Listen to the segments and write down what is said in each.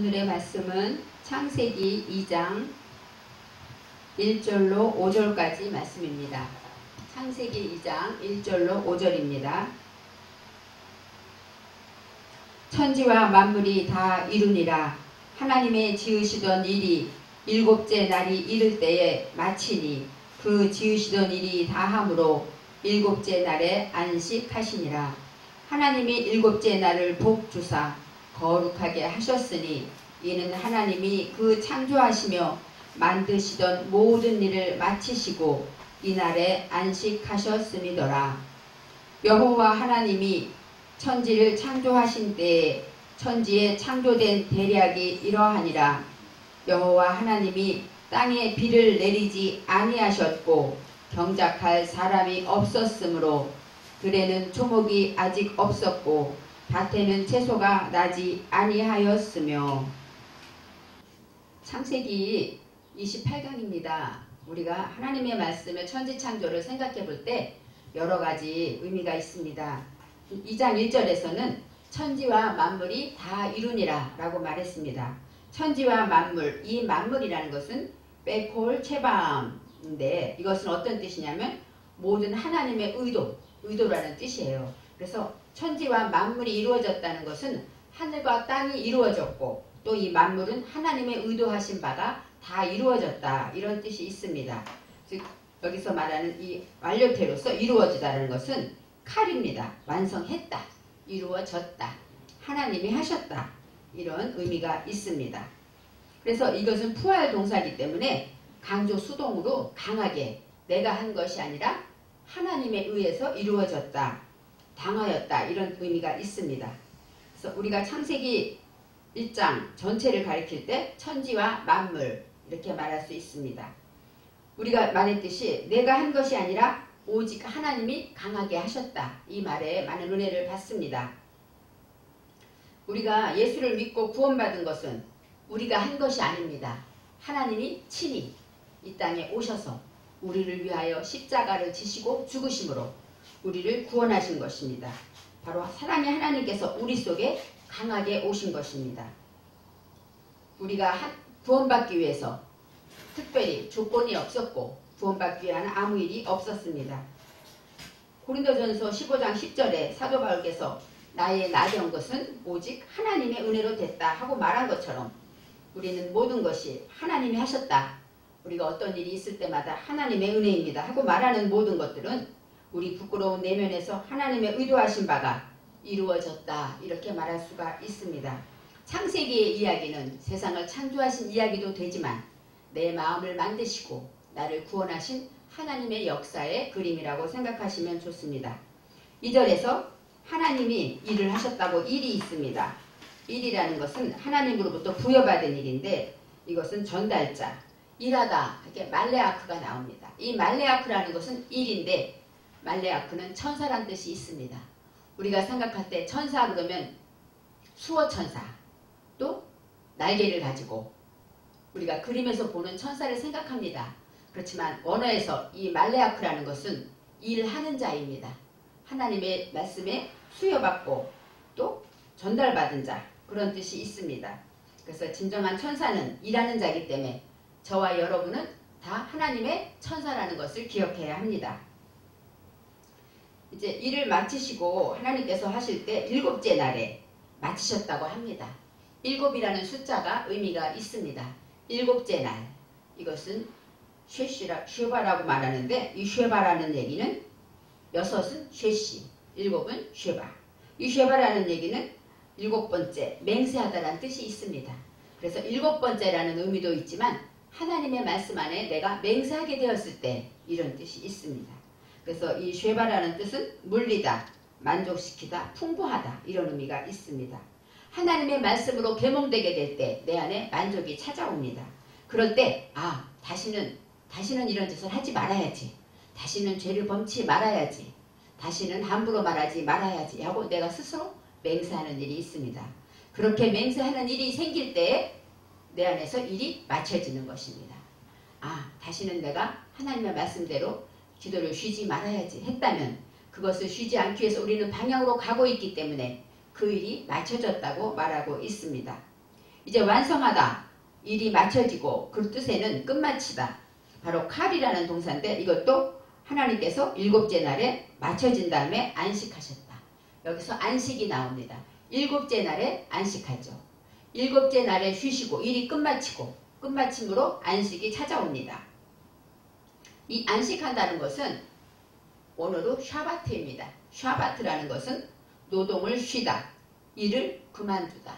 오늘의 말씀은 창세기 2장 1절로 5절까지 말씀입니다. 창세기 2장 1절로 5절입니다. 천지와 만물이 다 이루니라. 하나님의 지으시던 일이 일곱째 날이 이를 때에 마치니 그 지으시던 일이 다함으로 일곱째 날에 안식하시니라. 하나님이 일곱째 날을 복주사 거룩하게 하셨으니 이는 하나님이 그 창조하시며 만드시던 모든 일을 마치시고 이날에 안식하셨음이더라. 여호와 하나님이 천지를 창조하신 때에 천지에 창조된 대략이 이러하니라. 여호와 하나님이 땅에 비를 내리지 아니하셨고 경작할 사람이 없었으므로 들에는 초목이 아직 없었고 밭에는 채소가 나지 아니하였으며. 창세기 28강입니다. 우리가 하나님의 말씀의 천지창조를 생각해 볼 때 여러 가지 의미가 있습니다. 2장 1절에서는 천지와 만물이 다 이루니라 라고 말했습니다. 천지와 만물, 이 만물이라는 것은 빼콜 체밤인데 이것은 어떤 뜻이냐면 모든 하나님의 의도라는 뜻이에요. 그래서 천지와 만물이 이루어졌다는 것은 하늘과 땅이 이루어졌고 또 이 만물은 하나님의 의도하신 바가 다 이루어졌다, 이런 뜻이 있습니다. 즉 여기서 말하는 이 완료태로서 이루어지다는 것은 칼입니다. 완성했다, 이루어졌다, 하나님이 하셨다, 이런 의미가 있습니다. 그래서 이것은 부활 동사이기 때문에 강조 수동으로 강하게 내가 한 것이 아니라 하나님에 의해서 이루어졌다, 당하였다, 이런 의미가 있습니다. 그래서 우리가 창세기 1장 전체를 가리킬 때 천지와 만물 이렇게 말할 수 있습니다. 우리가 말했듯이 내가 한 것이 아니라 오직 하나님이 강하게 하셨다, 이 말에 많은 은혜를 받습니다. 우리가 예수를 믿고 구원받은 것은 우리가 한 것이 아닙니다. 하나님이 친히 이 땅에 오셔서 우리를 위하여 십자가를 지시고 죽으심으로 우리를 구원하신 것입니다. 바로 사랑의 하나님께서 우리 속에 강하게 오신 것입니다. 우리가 구원받기 위해서 특별히 조건이 없었고 구원받기 위한 아무 일이 없었습니다. 고린도전서 15장 10절에 사도 바울께서 나의 나된 것은 오직 하나님의 은혜로 됐다 하고 말한 것처럼 우리는 모든 것이 하나님이 하셨다, 우리가 어떤 일이 있을 때마다 하나님의 은혜입니다 하고 말하는 모든 것들은 우리 부끄러운 내면에서 하나님의 의도하신 바가 이루어졌다, 이렇게 말할 수가 있습니다. 창세기의 이야기는 세상을 창조하신 이야기도 되지만 내 마음을 만드시고 나를 구원하신 하나님의 역사의 그림이라고 생각하시면 좋습니다. 2절에서 하나님이 일을 하셨다고 일이 있습니다. 일이라는 것은 하나님으로부터 부여받은 일인데 이것은 전달자, 일하다, 이렇게 말레아크가 나옵니다. 이 말레아크라는 것은 일인데 말레아크는 천사란 뜻이 있습니다. 우리가 생각할 때 천사 그러면 수호천사, 또 날개를 가지고 우리가 그림에서 보는 천사를 생각합니다. 그렇지만 원어에서 이 말레아크라는 것은 일하는 자입니다. 하나님의 말씀에 수여받고 또 전달받은 자, 그런 뜻이 있습니다. 그래서 진정한 천사는 일하는 자이기 때문에 저와 여러분은 다 하나님의 천사라는 것을 기억해야 합니다. 이제 일을 마치시고 하나님께서 하실 때 일곱째 날에 마치셨다고 합니다. 일곱이라는 숫자가 의미가 있습니다. 일곱째 날, 이것은 쉐바라고 말하는데 이 쉐바라는 얘기는 여섯은 쉐시, 일곱은 쉐바. 이 쉐바라는 얘기는 일곱 번째, 맹세하다라는 뜻이 있습니다. 그래서 일곱 번째라는 의미도 있지만 하나님의 말씀 안에 내가 맹세하게 되었을 때 이런 뜻이 있습니다. 그래서 이 쉐바라는 뜻은 물리다, 만족시키다, 풍부하다, 이런 의미가 있습니다. 하나님의 말씀으로 계몽되게 될 때 내 안에 만족이 찾아옵니다. 그럴 때 다시는 이런 짓을 하지 말아야지, 다시는 죄를 범치 말아야지, 다시는 함부로 말하지 말아야지 하고 내가 스스로 맹세하는 일이 있습니다. 그렇게 맹세하는 일이 생길 때 내 안에서 일이 맞춰지는 것입니다. 다시는 내가 하나님의 말씀대로 기도를 쉬지 말아야지 했다면 그것을 쉬지 않기 위해서 우리는 방향으로 가고 있기 때문에 그 일이 맞춰졌다고 말하고 있습니다. 이제 완성하다, 일이 마쳐지고 그 뜻에는 끝마치다. 바로 칼이라는 동사인데 이것도 하나님께서 일곱째 날에 마쳐진 다음에 안식하셨다. 여기서 안식이 나옵니다. 일곱째 날에 안식하죠. 일곱째 날에 쉬시고 일이 끝마치고 끝마침으로 안식이 찾아옵니다. 이 안식한다는 것은 원어로 샤바트입니다. 샤바트라는 것은 노동을 쉬다, 일을 그만두다,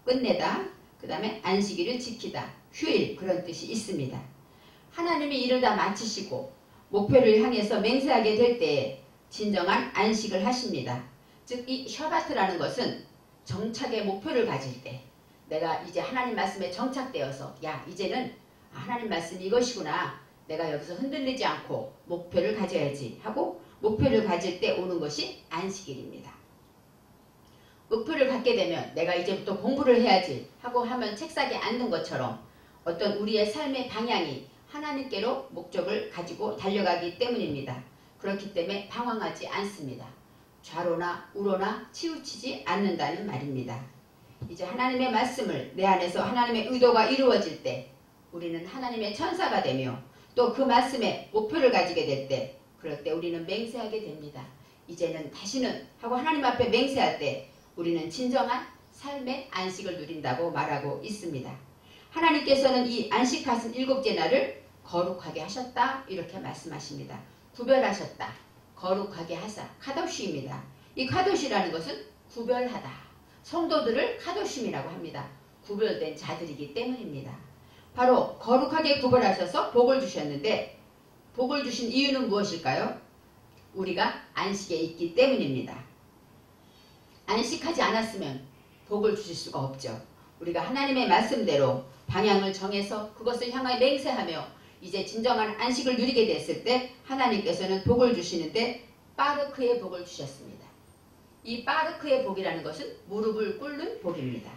끝내다, 그 다음에 안식일을 지키다, 휴일 그런 뜻이 있습니다. 하나님이 일을 다 마치시고 목표를 향해서 맹세하게 될 때에 진정한 안식을 하십니다. 즉 이 샤바트라는 것은 정착의 목표를 가질 때 내가 이제 하나님 말씀에 정착되어서 야 이제는 하나님 말씀이 이것이구나, 내가 여기서 흔들리지 않고 목표를 가져야지 하고 목표를 가질 때 오는 것이 안식일입니다. 목표를 갖게 되면 내가 이제부터 공부를 해야지 하고 하면 책상에 앉는 것처럼 어떤 우리의 삶의 방향이 하나님께로 목적을 가지고 달려가기 때문입니다. 그렇기 때문에 방황하지 않습니다. 좌로나 우로나 치우치지 않는다는 말입니다. 이제 하나님의 말씀을 내 안에서 하나님의 의도가 이루어질 때 우리는 하나님의 천사가 되며 또 그 말씀에 목표를 가지게 될 때 그럴 때 우리는 맹세하게 됩니다. 이제는 다시는 하고 하나님 앞에 맹세할 때 우리는 진정한 삶의 안식을 누린다고 말하고 있습니다. 하나님께서는 이 안식하신 일곱째 날을 거룩하게 하셨다 이렇게 말씀하십니다. 구별하셨다, 거룩하게 하사, 카도시입니다. 이 카도시라는 것은 구별하다, 성도들을 카도심이라고 합니다. 구별된 자들이기 때문입니다. 바로 거룩하게 구별하셔서 복을 주셨는데 복을 주신 이유는 무엇일까요? 우리가 안식에 있기 때문입니다. 안식하지 않았으면 복을 주실 수가 없죠. 우리가 하나님의 말씀대로 방향을 정해서 그것을 향하여 맹세하며 이제 진정한 안식을 누리게 됐을 때 하나님께서는 복을 주시는데 빠르크의 복을 주셨습니다. 이 빠르크의 복이라는 것은 무릎을 꿇는 복입니다.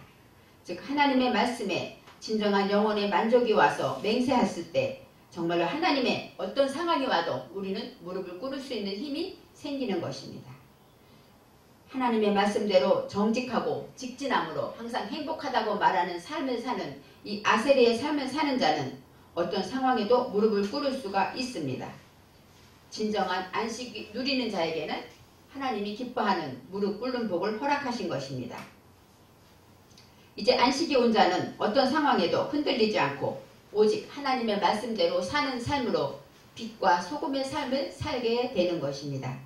즉 하나님의 말씀에 진정한 영혼의 만족이 와서 맹세했을 때 정말로 하나님의 어떤 상황이 와도 우리는 무릎을 꿇을 수 있는 힘이 생기는 것입니다. 하나님의 말씀대로 정직하고 직진함으로 항상 행복하다고 말하는 삶을 사는 이 아세리의 삶을 사는 자는 어떤 상황에도 무릎을 꿇을 수가 있습니다. 진정한 안식이 누리는 자에게는 하나님이 기뻐하는 무릎 꿇는 복을 허락하신 것입니다. 이제 안식이 온 자는 어떤 상황에도 흔들리지 않고 오직 하나님의 말씀대로 사는 삶으로 빛과 소금의 삶을 살게 되는 것입니다.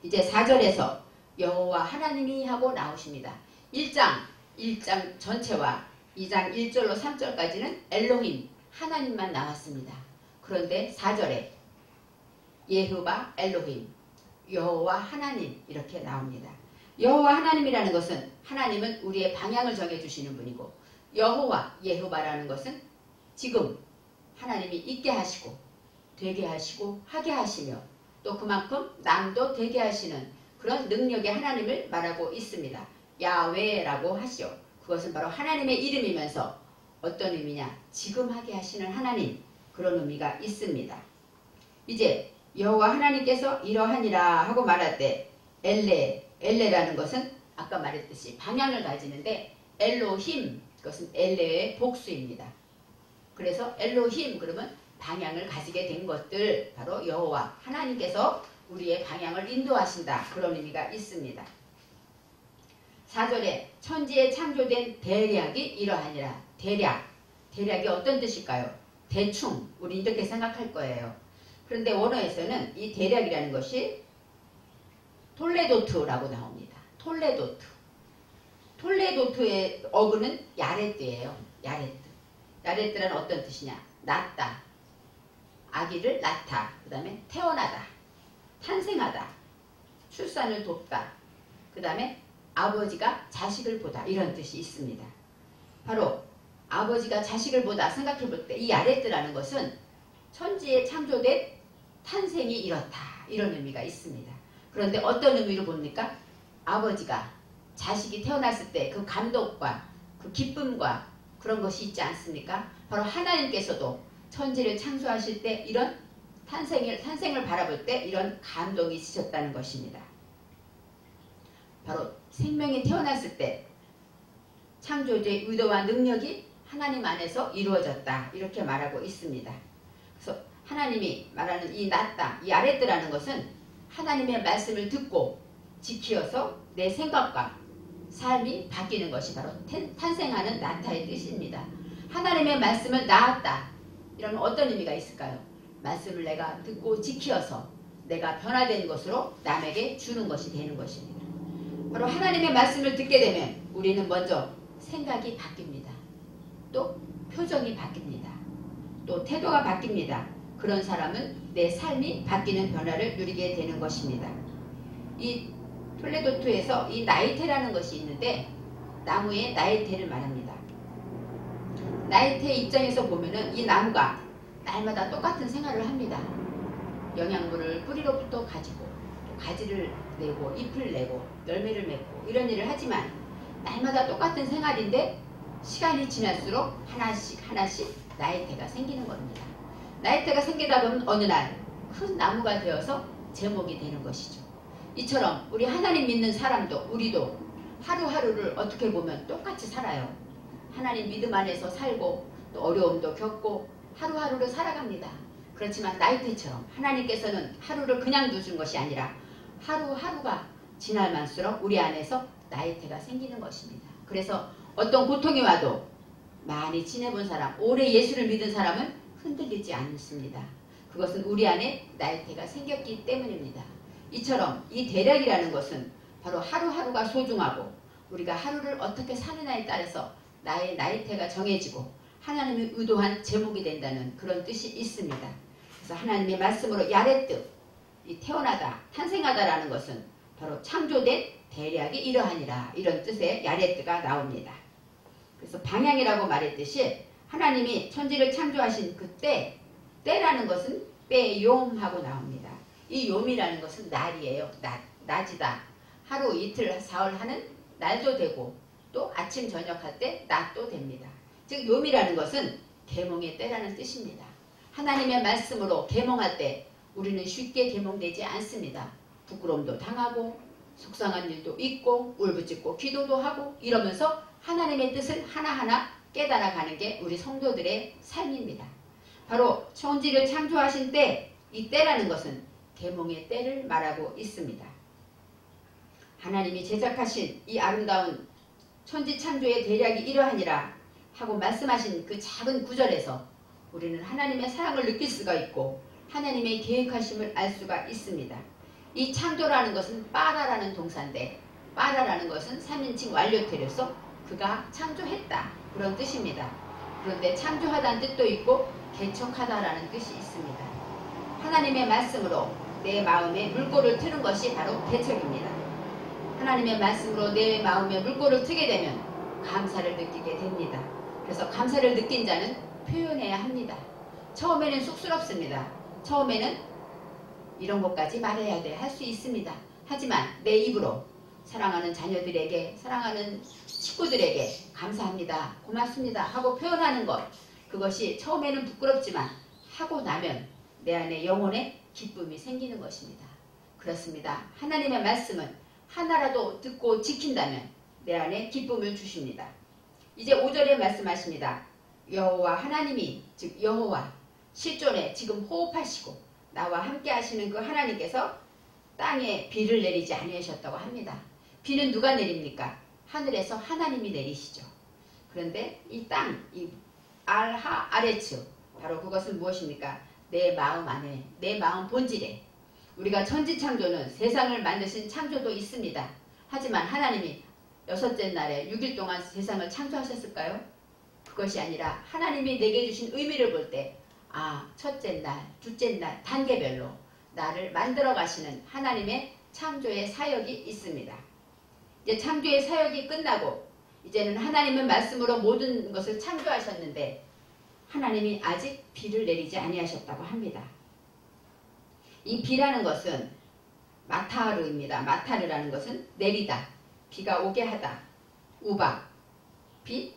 이제 4절에서 여호와 하나님이 하고 나오십니다. 1장 전체와 2장 1절로 3절까지는 엘로힘 하나님만 나왔습니다. 그런데 4절에 예후바 엘로힘 여호와 하나님 이렇게 나옵니다. 여호와 하나님이라는 것은 하나님은 우리의 방향을 정해주시는 분이고 여호와 예후바라는 것은 지금 하나님이 있게 하시고 되게 하시고 하게 하시며 또 그만큼 남도 되게 하시는 그런 능력의 하나님을 말하고 있습니다. 야훼라고 하시오. 그것은 바로 하나님의 이름이면서 어떤 의미냐? 지금 하게 하시는 하나님, 그런 의미가 있습니다. 이제 여호와 하나님께서 이러하니라 하고 말할 때 엘레라는 것은 아까 말했듯이 방향을 가지는데 엘로힘, 그것은 엘레의 복수입니다. 그래서 엘로힘 그러면 방향을 가지게 된 것들, 바로 여호와 하나님께서 우리의 방향을 인도하신다, 그런 의미가 있습니다. 4절에 천지에 창조된 대략이 이러하니라. 대략이 어떤 뜻일까요? 대충 우리 이렇게 생각할 거예요. 그런데 원어에서는 이 대략이라는 것이 톨레도트라고 나옵니다. 톨레도트의 어근은 야레트예요. 야레트는 어떤 뜻이냐? 낳다, 아기를 낳다, 그 다음에 태어나다, 탄생하다, 출산을 돕다, 그 다음에 아버지가 자식을 보다, 이런 뜻이 있습니다. 바로 아버지가 자식을 보다 생각해 볼 때 이 야레트라는 것은 천지에 창조된 탄생이 이렇다, 이런 의미가 있습니다. 그런데 어떤 의미로 봅니까? 아버지가 자식이 태어났을 때 그 감동과 그 기쁨과 그런 것이 있지 않습니까? 바로 하나님께서도 천지를 창조하실 때 이런 탄생을 바라볼 때 이런 감동이 있으셨다는 것입니다. 바로 생명이 태어났을 때 창조주의 의도와 능력이 하나님 안에서 이루어졌다. 이렇게 말하고 있습니다. 그래서 하나님이 말하는 이 낫다, 이 아랫드라는 것은 하나님의 말씀을 듣고 지키어서 내 생각과 삶이 바뀌는 것이 바로 탄생하는 낫다의 뜻입니다. 하나님의 말씀을 낳았다. 이러면 어떤 의미가 있을까요? 말씀을 내가 듣고 지키어서 내가 변화된 것으로 남에게 주는 것이 되는 것입니다. 바로 하나님의 말씀을 듣게 되면 우리는 먼저 생각이 바뀝니다. 또 표정이 바뀝니다. 또 태도가 바뀝니다. 그런 사람은 내 삶이 바뀌는 변화를 누리게 되는 것입니다. 이 톨레도투에서 이 나이테라는 것이 있는데 나무의 나이테를 말합니다. 나이테 입장에서 보면은 이 나무가 날마다 똑같은 생활을 합니다. 영양분을 뿌리로부터 가지고 또 가지를 내고 잎을 내고 열매를 맺고 이런 일을 하지만 날마다 똑같은 생활인데 시간이 지날수록 하나씩 나이테가 생기는 겁니다. 나이테가 생기다 보면 어느 날 큰 나무가 되어서 제목이 되는 것이죠. 이처럼 우리 하나님 믿는 사람도 우리도 하루하루를 어떻게 보면 똑같이 살아요. 하나님 믿음 안에서 살고 또 어려움도 겪고 하루하루를 살아갑니다. 그렇지만 나이테처럼 하나님께서는 하루를 그냥 두신 것이 아니라 하루하루가 지날 만수록 우리 안에서 나이테가 생기는 것입니다. 그래서 어떤 고통이 와도 많이 지내본 사람, 오래 예수를 믿은 사람은 흔들리지 않습니다. 그것은 우리 안에 나이테가 생겼기 때문입니다. 이처럼 이 대략이라는 것은 바로 하루하루가 소중하고 우리가 하루를 어떻게 사느냐에 따라서 나의 나이테가 정해지고 하나님이 의도한 제목이 된다는 그런 뜻이 있습니다. 그래서 하나님의 말씀으로 야레뜨, 이 태어나다, 탄생하다라는 것은 바로 창조된 대략이 이러하니라 이런 뜻의 야레뜨가 나옵니다. 그래서 방향이라고 말했듯이 하나님이 천지를 창조하신 그때 때라는 것은 때용하고 나옵니다. 이 용이라는 것은 날이에요. 낮이다. 하루 이틀 사흘 하는 날도 되고 또 아침 저녁 할 때 낮도 됩니다. 즉 용이라는 것은 계몽의 때라는 뜻입니다. 하나님의 말씀으로 계몽할 때 우리는 쉽게 계몽되지 않습니다. 부끄러움도 당하고 속상한 일도 있고 울부짖고 기도도 하고 이러면서 하나님의 뜻을 하나하나 깨달아가는 게 우리 성도들의 삶입니다. 바로 천지를 창조하신 때, 이 때라는 것은 계몽의 때를 말하고 있습니다. 하나님이 제작하신 이 아름다운 천지 창조의 대략이 이러하니라 하고 말씀하신 그 작은 구절에서 우리는 하나님의 사랑을 느낄 수가 있고 하나님의 계획하심을 알 수가 있습니다. 이 창조라는 것은 빠라라는 동사인데 빠라라는 것은 3인칭 완료태로서 그가 창조했다 그런 뜻입니다. 그런데 창조하다는 뜻도 있고 개척하다라는 뜻이 있습니다. 하나님의 말씀으로 내 마음에 물꼬를 트는 것이 바로 개척입니다. 하나님의 말씀으로 내 마음에 물꼬를 트게 되면 감사를 느끼게 됩니다. 그래서 감사를 느낀 자는 표현해야 합니다. 처음에는 쑥스럽습니다. 처음에는 이런 것까지 말해야 돼 할 수 있습니다. 하지만 내 입으로 사랑하는 자녀들에게 사랑하는 식구들에게 감사합니다. 고맙습니다. 하고 표현하는 것 그것이 처음에는 부끄럽지만 하고 나면 내 안에 영혼의 기쁨이 생기는 것입니다. 그렇습니다. 하나님의 말씀은 하나라도 듣고 지킨다면 내 안에 기쁨을 주십니다. 이제 5절에 말씀하십니다. 여호와 하나님이 즉 여호와 실존에 지금 호흡하시고 나와 함께 하시는 그 하나님께서 땅에 비를 내리지 아니하셨다고 합니다. 비는 누가 내립니까? 하늘에서 하나님이 내리시죠. 그런데 이 땅, 이 알하 아레츠 바로 그것은 무엇입니까? 내 마음 안에, 내 마음 본질에 우리가 천지창조는 세상을 만드신 창조도 있습니다. 하지만 하나님이 6째 날에 6일 동안 세상을 창조하셨을까요? 그것이 아니라 하나님이 내게 주신 의미를 볼 때 첫째 날, 둘째 날 단계별로 나를 만들어 가시는 하나님의 창조의 사역이 있습니다. 이제 창조의 사역이 끝나고 이제는 하나님은 말씀으로 모든 것을 창조하셨는데 하나님이 아직 비를 내리지 아니하셨다고 합니다. 이 비라는 것은 마타르입니다. 마타르라는 것은 내리다, 비가 오게 하다, 우박, 빛,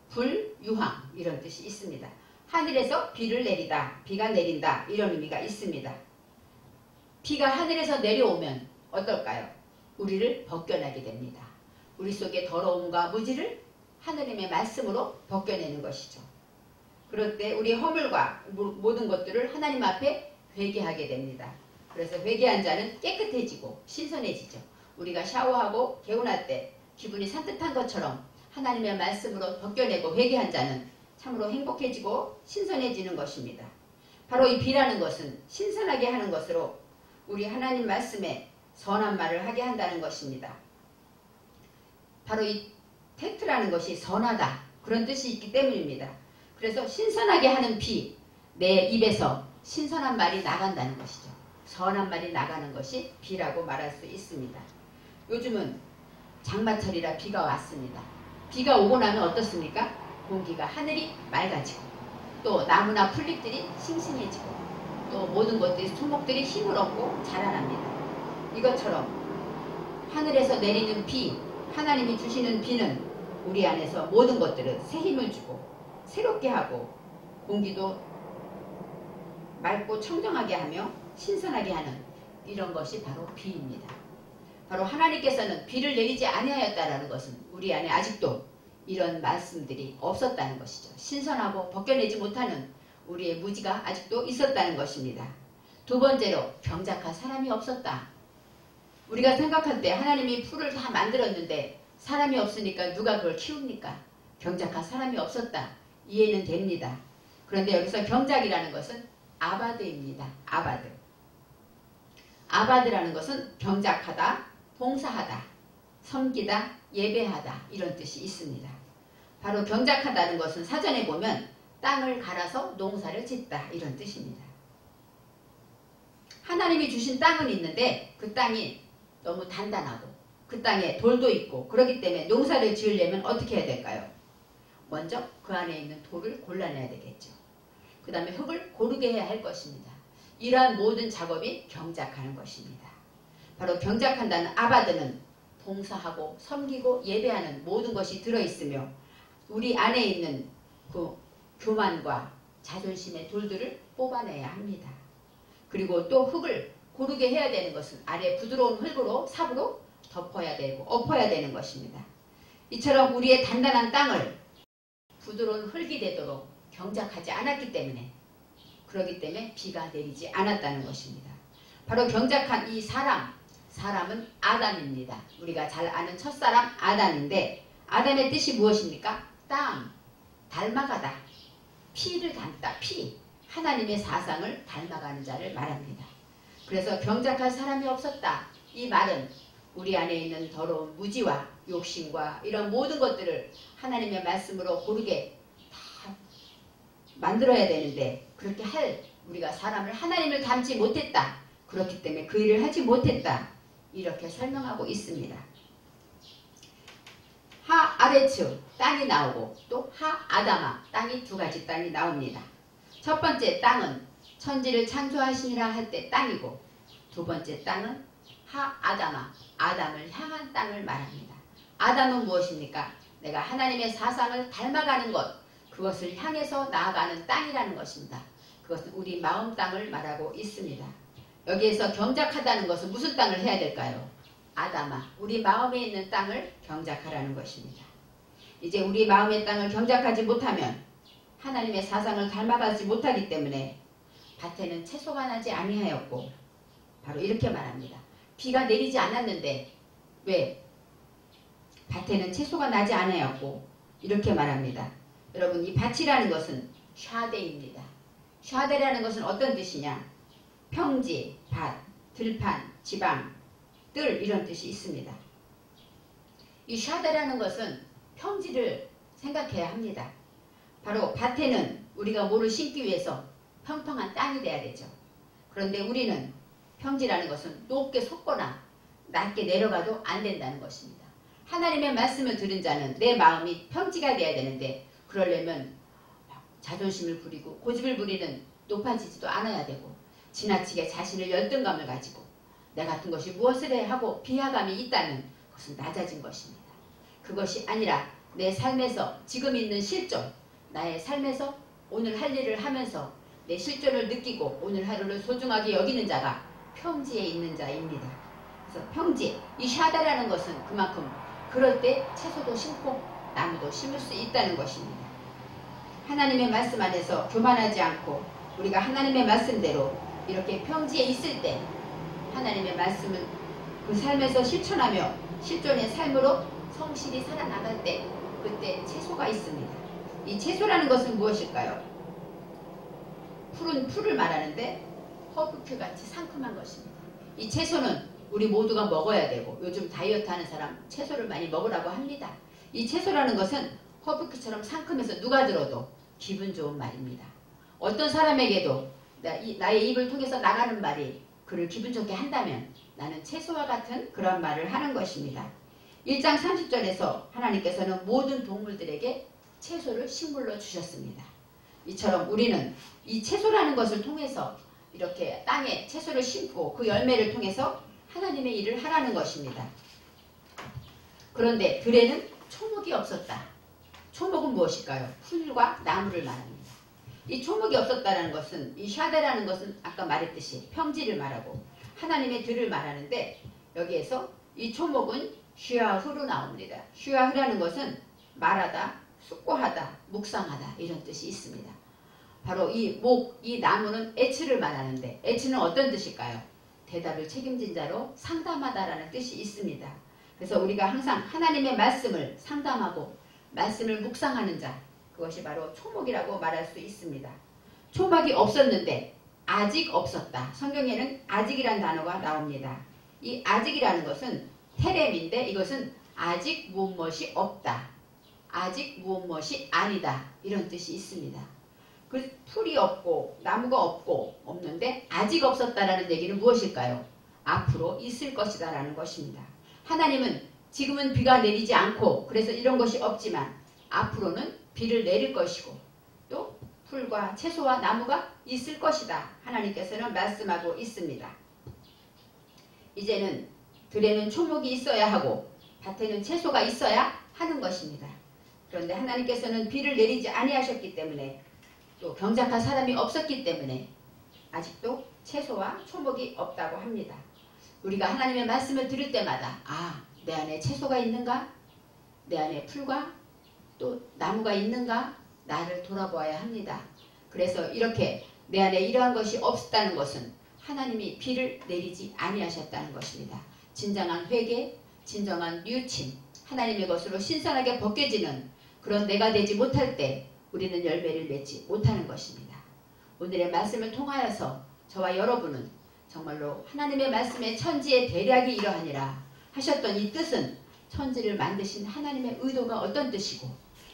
불, 유황 이런 뜻이 있습니다. 하늘에서 비를 내리다, 비가 내린다 이런 의미가 있습니다. 비가 하늘에서 내려오면 어떨까요? 우리를 벗겨나게 됩니다. 우리 속의 더러움과 무지를 하느님의 말씀으로 벗겨내는 것이죠. 그럴 때 우리 허물과 모든 것들을 하나님 앞에 회개하게 됩니다. 그래서 회개한 자는 깨끗해지고 신선해지죠. 우리가 샤워하고 개운할 때 기분이 산뜻한 것처럼 하나님의 말씀으로 벗겨내고 회개한 자는 참으로 행복해지고 신선해지는 것입니다. 바로 이 비라는 것은 신선하게 하는 것으로 우리 하나님 말씀에 선한 말을 하게 한다는 것입니다. 바로 이 택트라는 것이 선하다 그런 뜻이 있기 때문입니다. 그래서 신선하게 하는 비, 내 입에서 신선한 말이 나간다는 것이죠. 선한 말이 나가는 것이 비라고 말할 수 있습니다. 요즘은 장마철이라 비가 왔습니다. 비가 오고 나면 어떻습니까? 공기가 하늘이 맑아지고 또 나무나 풀잎들이 싱싱해지고 또 모든 것들이 수목들이 힘을 얻고 자라납니다. 이것처럼 하늘에서 내리는 비, 하나님이 주시는 비는 우리 안에서 모든 것들을 새 힘을 주고 새롭게 하고 공기도 맑고 청정하게 하며 신선하게 하는 이런 것이 바로 비입니다. 바로 하나님께서는 비를 내리지 아니하였다라는 것은 우리 안에 아직도 이런 말씀들이 없었다는 것이죠. 신선하고 벗겨내지 못하는 우리의 무지가 아직도 있었다는 것입니다. 두 번째로 병작할 사람이 없었다. 우리가 생각할 때 하나님이 풀을 다 만들었는데 사람이 없으니까 누가 그걸 키웁니까? 병작할 사람이 없었다. 이해는 됩니다. 그런데 여기서 병작이라는 것은 아바드입니다. 아바드. 아바드라는 것은 병작하다, 봉사하다, 섬기다, 예배하다 이런 뜻이 있습니다. 바로 병작하다는 것은 사전에 보면 땅을 갈아서 농사를 짓다 이런 뜻입니다. 하나님이 주신 땅은 있는데 그 땅이 너무 단단하고 그 땅에 돌도 있고 그렇기 때문에 농사를 지으려면 어떻게 해야 될까요? 먼저 그 안에 있는 돌을 골라내야 되겠죠. 그 다음에 흙을 고르게 해야 할 것입니다. 이러한 모든 작업이 병작하는 것입니다. 바로 병작한다는 아바드는 봉사하고 섬기고 예배하는 모든 것이 들어있으며 우리 안에 있는 그 교만과 자존심의 돌들을 뽑아내야 합니다. 그리고 또 흙을 고르게 해야 되는 것은 아래 부드러운 흙으로 삽으로 덮어야 되고 엎어야 되는 것입니다. 이처럼 우리의 단단한 땅을 부드러운 흙이 되도록 병작하지 않았기 때문에 그렇기 때문에 비가 내리지 않았다는 것입니다. 바로 병작한 이 사람은 아담입니다. 우리가 잘 아는 첫사람 아담인데 아담의 뜻이 무엇입니까? 땅, 닮아가다, 피를 닮다, 피, 하나님의 사상을 닮아가는 자를 말합니다. 그래서 병작할 사람이 없었다. 이 말은 우리 안에 있는 더러운 무지와 욕심과 이런 모든 것들을 하나님의 말씀으로 고르게 다 만들어야 되는데 그렇게 할 우리가 사람을 하나님을 닮지 못했다. 그렇기 때문에 그 일을 하지 못했다. 이렇게 설명하고 있습니다. 하아레츠 땅이 나오고 또 하아다마 땅이 두 가지 땅이 나옵니다. 첫 번째 땅은 천지를 창조하시니라 할 때 땅이고 두 번째 땅은 하아다마 아담을 향한 땅을 말합니다. 아담은 무엇입니까? 내가 하나님의 사상을 닮아가는 것 그것을 향해서 나아가는 땅이라는 것입니다. 그것은 우리 마음 땅을 말하고 있습니다. 여기에서 경작하다는 것은 무슨 땅을 해야 될까요? 아담아, 우리 마음에 있는 땅을 경작하라는 것입니다. 이제 우리 마음의 땅을 경작하지 못하면 하나님의 사상을 닮아가지 못하기 때문에 밭에는 채소가 나지 아니하였고 바로 이렇게 말합니다. 비가 내리지 않았는데 왜? 밭에는 채소가 나지 아니하였고 이렇게 말합니다. 여러분 이 밭이라는 것은 샤데입니다. 샤데라는 것은 어떤 뜻이냐? 평지, 밭, 들판, 지방, 뜰 이런 뜻이 있습니다. 이 샤데라는 것은 평지를 생각해야 합니다. 바로 밭에는 우리가 뭐를 심기 위해서 평평한 땅이 돼야 되죠. 그런데 우리는 평지라는 것은 높게 솟거나 낮게 내려가도 안 된다는 것입니다. 하나님의 말씀을 들은 자는 내 마음이 평지가 돼야 되는데 그러려면 자존심을 부리고 고집을 부리는 높아지지도 않아야 되고 지나치게 자신을 열등감을 가지고 내 같은 것이 무엇을 해 하고 비하감이 있다면 그것은 낮아진 것입니다. 그것이 아니라 내 삶에서 지금 있는 실존 나의 삶에서 오늘 할 일을 하면서 내 실존을 느끼고 오늘 하루를 소중하게 여기는 자가 평지에 있는 자입니다. 그래서 평지, 이 샤다라는 것은 그만큼 그럴 때 채소도 심고 나무도 심을 수 있다는 것입니다. 하나님의 말씀 안에서 교만하지 않고 우리가 하나님의 말씀대로 이렇게 평지에 있을 때 하나님의 말씀을 그 삶에서 실천하며 실존의 삶으로 성실히 살아나갈 때 그때 채소가 있습니다. 이 채소라는 것은 무엇일까요? 풀은 풀을 말하는데 허브큐같이 상큼한 것입니다. 이 채소는 우리 모두가 먹어야 되고 요즘 다이어트 하는 사람 채소를 많이 먹으라고 합니다. 이 채소라는 것은 허브큐처럼 상큼해서 누가 들어도 기분 좋은 말입니다. 어떤 사람에게도 나의 입을 통해서 나가는 말이 그를 기분 좋게 한다면 나는 채소와 같은 그런 말을 하는 것입니다. 1장 30절에서 하나님께서는 모든 동물들에게 채소를 식물로 주셨습니다. 이처럼 우리는 이 채소라는 것을 통해서 이렇게 땅에 채소를 심고 그 열매를 통해서 하나님의 일을 하라는 것입니다. 그런데 들에는 초목이 없었다. 초목은 무엇일까요? 풀과 나무를 말합니다. 이 초목이 없었다는 것은 이 샤데라는 것은 아까 말했듯이 평지를 말하고 하나님의 들을 말하는데 여기에서 이 초목은 슈야흐로 나옵니다. 슈야흐라는 것은 말하다, 숙고하다, 묵상하다 이런 뜻이 있습니다. 바로 이 나무는 에츠를 말하는데 에츠는 어떤 뜻일까요? 대답을 책임진 자로 상담하다라는 뜻이 있습니다. 그래서 우리가 항상 하나님의 말씀을 상담하고 말씀을 묵상하는 자 그것이 바로 초목이라고 말할 수 있습니다. 초목이 없었는데 아직 없었다. 성경에는 아직이란 단어가 나옵니다. 이 아직이라는 것은 테렘인데 이것은 아직 무엇이 없다. 아직 무엇이 아니다. 이런 뜻이 있습니다. 그 풀이 없고 나무가 없는데 아직 없었다라는 얘기는 무엇일까요? 앞으로 있을 것이다 라는 것입니다. 하나님은 지금은 비가 내리지 않고 그래서 이런 것이 없지만 앞으로는 비를 내릴 것이고 또 풀과 채소와 나무가 있을 것이다. 하나님께서는 말씀하고 있습니다. 이제는 들에는 초목이 있어야 하고 밭에는 채소가 있어야 하는 것입니다. 그런데 하나님께서는 비를 내리지 아니하셨기 때문에 또 경작할 사람이 없었기 때문에 아직도 채소와 초목이 없다고 합니다. 우리가 하나님의 말씀을 들을 때마다 내 안에 채소가 있는가? 내 안에 풀과 또 나무가 있는가? 나를 돌아보아야 합니다. 그래서 이렇게 내 안에 이러한 것이 없다는 것은 하나님이 비를 내리지 아니하셨다는 것입니다. 진정한 회개, 진정한 뉴침, 하나님의 것으로 신선하게 벗겨지는 그런 내가 되지 못할 때 우리는 열매를 맺지 못하는 것입니다. 오늘의 말씀을 통하여서 저와 여러분은 정말로 하나님의 말씀에 천지의 대략이 이러하니라 하셨던 이 뜻은 천지를 만드신 하나님의 의도가 어떤 뜻이고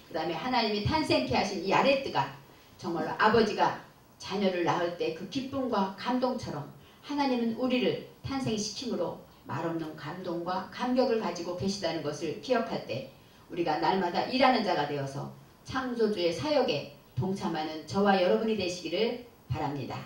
그 다음에 하나님이 탄생케 하신 이 아랫뜨가 정말로 아버지가 자녀를 낳을 때 그 기쁨과 감동처럼 하나님은 우리를 탄생시킴으로 말없는 감동과 감격을 가지고 계시다는 것을 기억할 때 우리가 날마다 일하는 자가 되어서 창조주의 사역에 동참하는 저와 여러분이 되시기를 바랍니다.